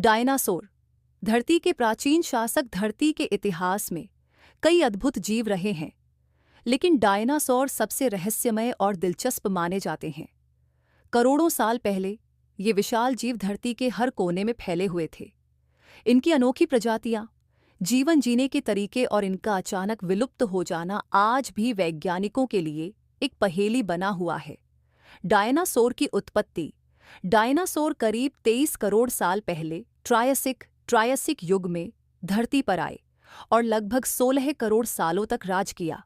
Dinosaur धरती के प्राचीन शासक। धरती के इतिहास में कई अद्भुत जीव रहे हैं, लेकिन डायनासोर सबसे रहस्यमय और दिलचस्प माने जाते हैं। करोड़ों साल पहले ये विशाल जीव धरती के हर कोने में फैले हुए थे। इनकी अनोखी प्रजातियां, जीवन जीने के तरीके और इनका अचानक विलुप्त हो जाना आज भी वैज्ञानिकों के लिए एक पहेली बना हुआ है। डायनासोर की उत्पत्ति। डायनासोर करीब 23 करोड़ साल पहले ट्रायसिक युग में धरती पर आए और लगभग 16 करोड़ सालों तक राज किया।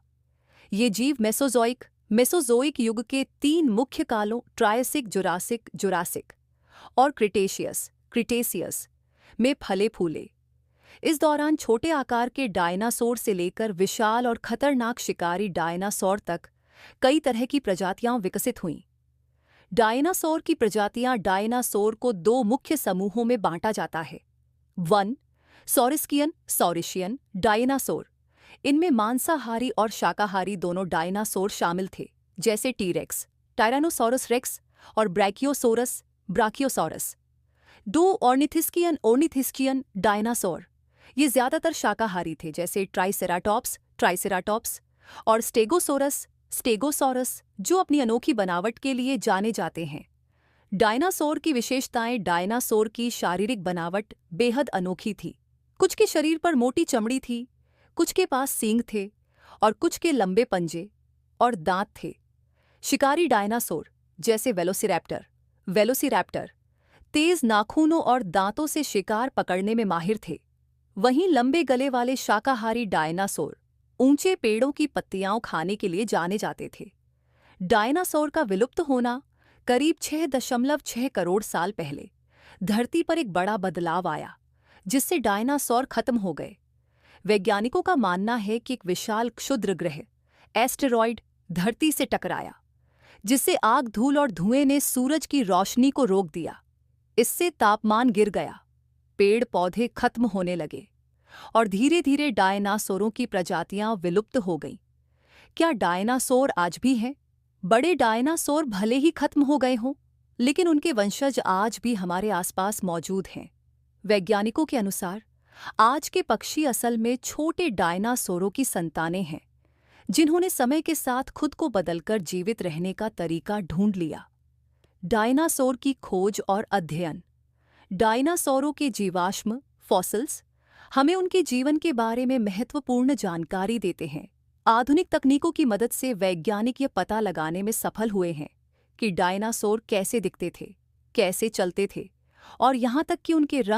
ये जीव मेसोजोइक युग के 3 मुख्य कालों ट्रायसिक, जुरासिक और क्रिटेशियस में फले फूले। इस दौरान छोटे आकार के डायनासोर से लेकर विशाल और खतरनाक शिकारी डायनासोर तक कई तरह की प्रजातियां विकसित हुईं। डायनासोर की प्रजातियां। डायनासोर को 2 मुख्य समूहों में बांटा जाता है। 1. सॉरिशियन डायनासोर। इनमें मांसाहारी और शाकाहारी दोनों डायनासोर शामिल थे, जैसे टीरेक्स, टायरानोसोरस रेक्स और ब्राकियोसॉरस। 2. ऑर्निथिस्कियन डायनासोर। ये ज्यादातर शाकाहारी थे, जैसे ट्राइसेराटॉप्स और स्टेगोसॉरस, जो अपनी अनोखी बनावट के लिए जाने जाते हैं। डायनासोर की विशेषताएं। डायनासोर की शारीरिक बनावट बेहद अनोखी थी। कुछ के शरीर पर मोटी चमड़ी थी, कुछ के पास सींग थे और कुछ के लंबे पंजे और दांत थे। शिकारी डायनासोर जैसे वेलोसिरैप्टर तेज नाखूनों और दांतों से शिकार पकड़ने में माहिर थे। वहीं लंबे गले वाले शाकाहारी डायनासोर ऊंचे पेड़ों की पत्तियां खाने के लिए जाने जाते थे। डायनासोर का विलुप्त होना। करीब 6.6 करोड़ साल पहले धरती पर एक बड़ा बदलाव आया, जिससे डायनासोर खत्म हो गए। वैज्ञानिकों का मानना है कि एक विशाल क्षुद्र ग्रह एस्टेरॉयड धरती से टकराया, जिससे आग, धूल और धुएं ने सूरज की रोशनी को रोक दिया। इससे तापमान गिर गया, पेड़ पौधे खत्म होने लगे और धीरे धीरे डायनासोरों की प्रजातियां विलुप्त हो गईं। क्या डायनासोर आज भी हैं? बड़े डायनासोर भले ही खत्म हो गए हों, लेकिन उनके वंशज आज भी हमारे आसपास मौजूद हैं। वैज्ञानिकों के अनुसार आज के पक्षी असल में छोटे डायनासोरों की संतानें हैं, जिन्होंने समय के साथ खुद को बदलकर जीवित रहने का तरीका ढूंढ लिया। डायनासोर की खोज और अध्ययन। डायनासोरों के जीवाश्म फॉसिल्स हमें उनके जीवन के बारे में महत्वपूर्ण जानकारी देते हैं। आधुनिक तकनीकों की मदद से वैज्ञानिक ये पता लगाने में सफल हुए हैं कि डायनासोर कैसे दिखते थे, कैसे चलते थे और यहाँ तक कि उनके रंग